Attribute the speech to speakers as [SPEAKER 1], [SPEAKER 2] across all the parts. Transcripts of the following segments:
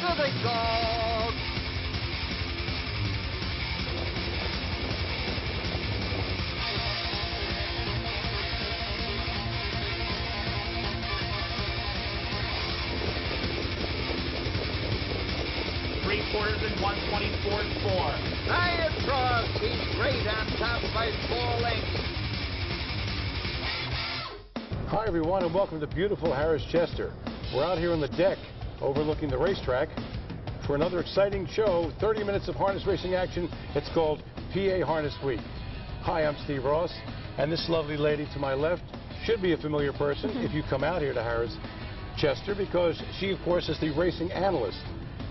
[SPEAKER 1] Here they go.
[SPEAKER 2] 3/4 and 124.4.
[SPEAKER 1] DiAntonio keeps great on top by 4 lengths.
[SPEAKER 3] Hi everyone and welcome to beautiful Harrah's Chester. We're out here on the deck overlooking the racetrack for another exciting show, 30 minutes of harness racing action. It's called PA Harness Week. Hi, I'm Steve Ross, and this lovely lady to my left should be a familiar person if you come out here to Harrah's Chester, because she of course is the racing analyst.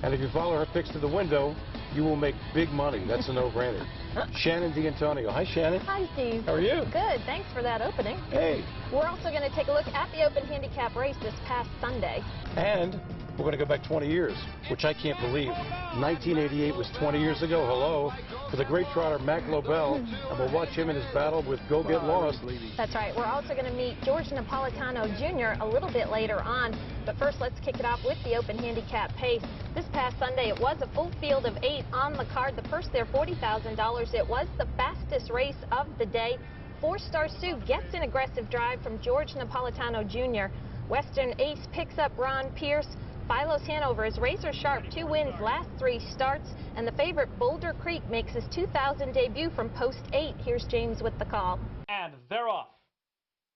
[SPEAKER 3] And if you follow her picks to the window, you will make big money. That's a no-brainer. Shannon DiAntonio. Hi, Shannon.
[SPEAKER 4] Hi, Steve.
[SPEAKER 3] How are you?
[SPEAKER 4] Good. Thanks for that opening.
[SPEAKER 3] Hey.
[SPEAKER 4] We're also going to take a look at the Open Handicap race this past Sunday.
[SPEAKER 3] And we're going to go back 20 years, which I can't believe. 1988 was 20 years ago. Hello. For the great trotter Mac Lobell, and we'll watch him in his battle with Go Get Lost.
[SPEAKER 4] That's right. We're also going to meet George Napolitano Jr. a little bit later on. But first, let's kick it off with the Open Handicap pace. This past Sunday, it was a full field of 8 on the card. The purse there, $40,000. It was the fastest race of the day. 4-Star Sue gets an aggressive drive from George Napolitano Jr. Western Ace picks up Ron Pierce. Philos Hanover is razor sharp, 2 wins last 3 starts, and the favorite Boulder Creek makes his 2000 debut from post 8. Here's James with the call.
[SPEAKER 2] And they're off.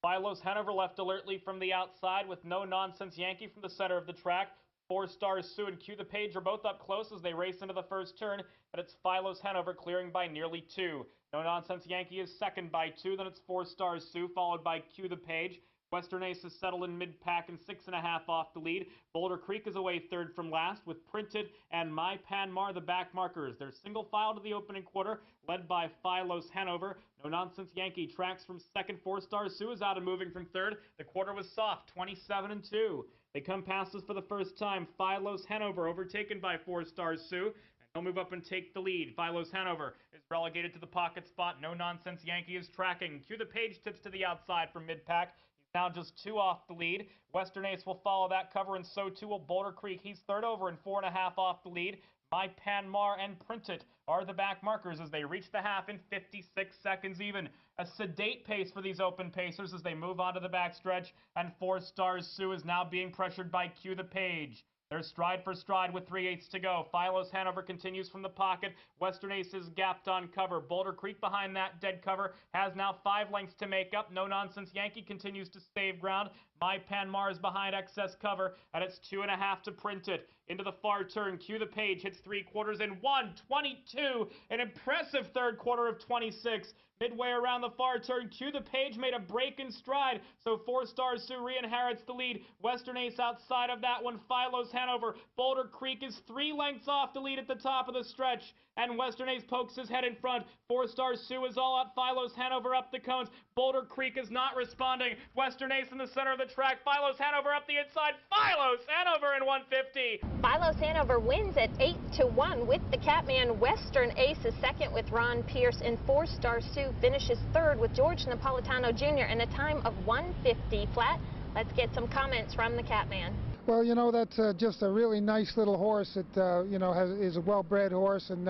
[SPEAKER 2] Philos Hanover left alertly from the outside with No Nonsense Yankee from the center of the track. 4-Star Sue and Q the Page are both up close as they race into the first turn, but it's Philos Hanover clearing by nearly 2. No Nonsense Yankee is second by 2, then it's 4-Star Sue followed by Q the Page. Western Ace is settled in mid-pack and 6.5 off the lead. Boulder Creek is away third from last with Printed and My Panmar the back markers. They're single file to the opening quarter, led by Philos Hanover. No Nonsense Yankee tracks from second. 4-Star Sue is out and moving from third. The quarter was soft, 27-2. They come past us for the first time. Philos Hanover overtaken by 4-Star Sue. He'll move up and take the lead. Philos Hanover is relegated to the pocket spot. No Nonsense Yankee is tracking. Q the Page tips to the outside from mid-pack. Now just 2 off the lead. Western Ace will follow that cover, and so too will Boulder Creek. He's third over and 4.5 off the lead. My Panmar and Printed are the back markers as they reach the half in 56 seconds even. A sedate pace for these open pacers as they move on to the backstretch, and 4-Star Sue is now being pressured by Q the Page. They're stride for stride with 3/8 to go. Philos Hanover continues from the pocket. Western Ace is gapped on cover. Boulder Creek behind that dead cover has now 5 lengths to make up. No Nonsense Yankee continues to save ground. My Panmar is behind excess cover, and it's 2.5 to Printed. Into the far turn, Q the Page hits 3/4 in 1:22. An impressive third quarter of 26. Midway around the far turn, Q the Page made a break in stride, so 4-Star Sue re-inherits the lead. Western Ace outside of that one. Philos Hanover. Boulder Creek is 3 lengths off the lead at the top of the stretch, and Western Ace pokes his head in front. 4-Star Sue is all out. Philos Hanover up the cones. Boulder Creek is not responding. Western Ace in the center of the track. Philos Hanover up the inside. Philos Hanover in 150.
[SPEAKER 4] Philos Hanover wins at 8-1 with the Catman. Western Ace is second with Ron Pierce, and 4-Star Sue finishes third with George Napolitano Jr. in a time of 150 flat. Let's get some comments from the Catman.
[SPEAKER 5] Well, you know, that's just a really nice little horse that, you know, is a well-bred horse, and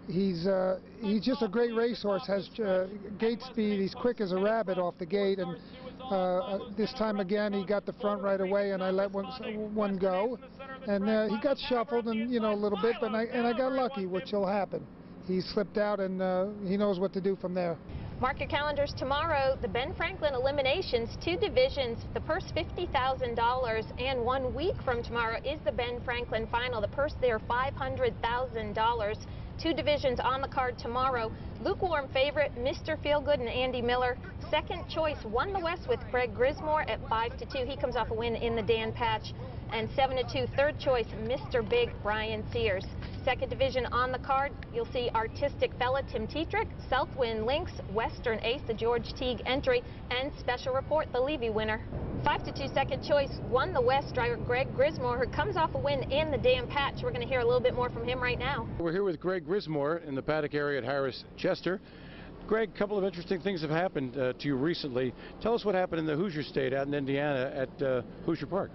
[SPEAKER 5] he's just a great racehorse, has gate speed. He's quick as a rabbit off the gate, and this time again he got the front right away, and I let one go, and he got shuffled, and you know, a little bit, but I got lucky, which will happen. He slipped out, and he knows what to do from there.
[SPEAKER 4] Mark your calendars tomorrow. The Ben Franklin eliminations, 2 divisions, the purse $50,000, and 1 week from tomorrow is the Ben Franklin final. The purse there $500,000. 2 divisions on the card tomorrow. Lukewarm favorite, Mr. Feelgood and Andy Miller. Second choice, Won the West with Greg Grismore at 5-2. He comes off a win in the Dan Patch. And 7-2, third choice, Mr. Big, Brian Sears. Second division on the card, you'll see Artistic Fella, Tim Tetrick, Southwind Lynx, Western Ace, the George Teague entry, and Special Report, the Levy winner. 5-2 second choice, Won the West driver Greg Grismore, who comes off a win in the Dan Patch. We're going to hear a little bit more from him right now.
[SPEAKER 3] We're here with Greg Grismore in the paddock area at Harrah's Chester. Greg, a couple of interesting things have happened to you recently. Tell us what happened in the Hoosier State out in Indiana at Hoosier Park.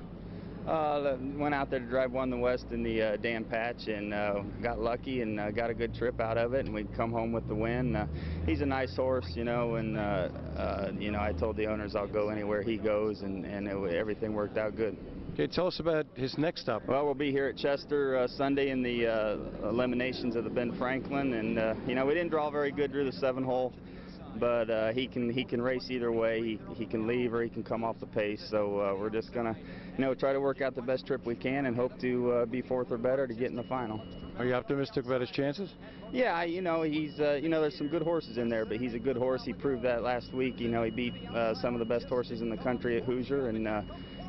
[SPEAKER 6] Went out there to drive One the West in the Dan Patch, and got lucky and got a good trip out of it, and we'd come home with the win. He's a nice horse, you know, and you know, I told the owners I'll go anywhere he goes, and everything worked out good.
[SPEAKER 3] Okay, tell us about his next stop.
[SPEAKER 6] Well, we'll be here at Chester Sunday in the eliminations of the Ben Franklin, and you know, we didn't draw very good through the 7-hole. But he can race either way. He can leave or he can come off the pace. So we're just gonna, you know, try to work out the best trip we can and hope to be 4th or better to get in the final.
[SPEAKER 3] Are you optimistic about his chances?
[SPEAKER 6] Yeah, you know, he's you know, there's some good horses in there, but he's a good horse. He proved that last week. You know, he beat some of the best horses in the country at Hoosier, and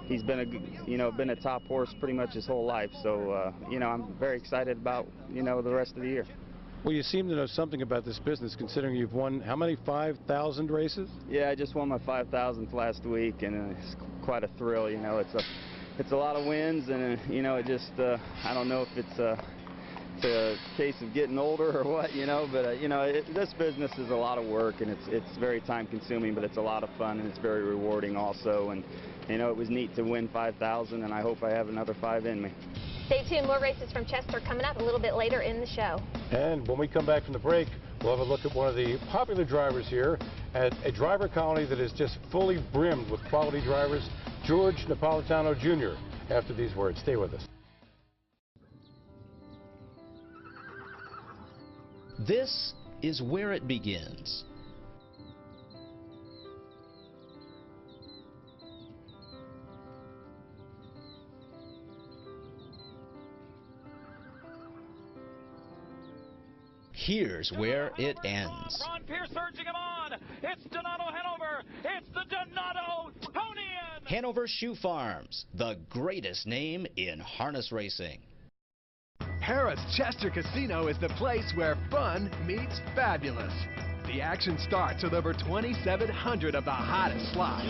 [SPEAKER 6] he's been a top horse pretty much his whole life. So you know, I'm very excited about, you know, the rest of the year.
[SPEAKER 3] Well, you seem to know something about this business, considering you've won, how many, 5,000 races?
[SPEAKER 6] Yeah, I just won my 5,000th last week, and it's quite a thrill. You know, it's a lot of wins, and you know, it just I don't know if it's a case of getting older or what, you know, but you know, this business is a lot of work, and it's very time-consuming, but it's a lot of fun, and it's very rewarding also. And you know, it was neat to win 5,000, and I hope I have another 5 in me.
[SPEAKER 4] Stay tuned. More races from Chester coming up a little bit later in the show.
[SPEAKER 3] And when we come back from the break, we'll have a look at one of the popular drivers here at a driver colony that is just fully brimmed with quality drivers, George Napolitano Jr. After these words, stay with us.
[SPEAKER 7] This is where it begins. Here's where it ends.
[SPEAKER 8] Ron Pierce urging him on. It's DiAntonio Hanover. It's the DiAntonio.
[SPEAKER 7] Hanover Shoe Farms, the greatest name in harness racing.
[SPEAKER 9] Harrah's Chester Casino is the place where fun meets fabulous. The action starts with over 2,700 of the hottest slots.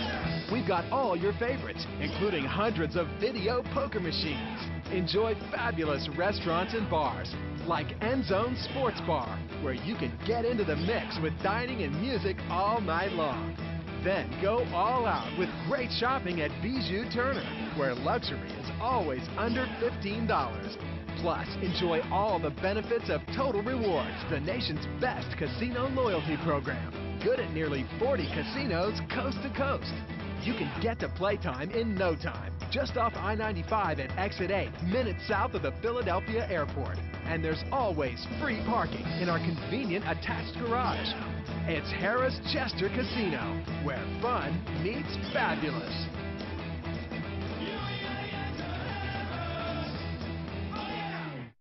[SPEAKER 9] We've got all your favorites, including hundreds of video poker machines. Enjoy fabulous restaurants and bars, like End Zone Sports Bar, where you can get into the mix with dining and music all night long. Then go all out with great shopping at Bijou Turner, where luxury is always under $15. Plus, enjoy all the benefits of Total Rewards, the nation's best casino loyalty program. Good at nearly 40 casinos coast to coast. You can get to playtime in no time, just off I-95 at Exit 8, minutes south of the Philadelphia airport. And there's always free parking in our convenient attached garage. It's Harrah's Chester Casino, where fun meets fabulous.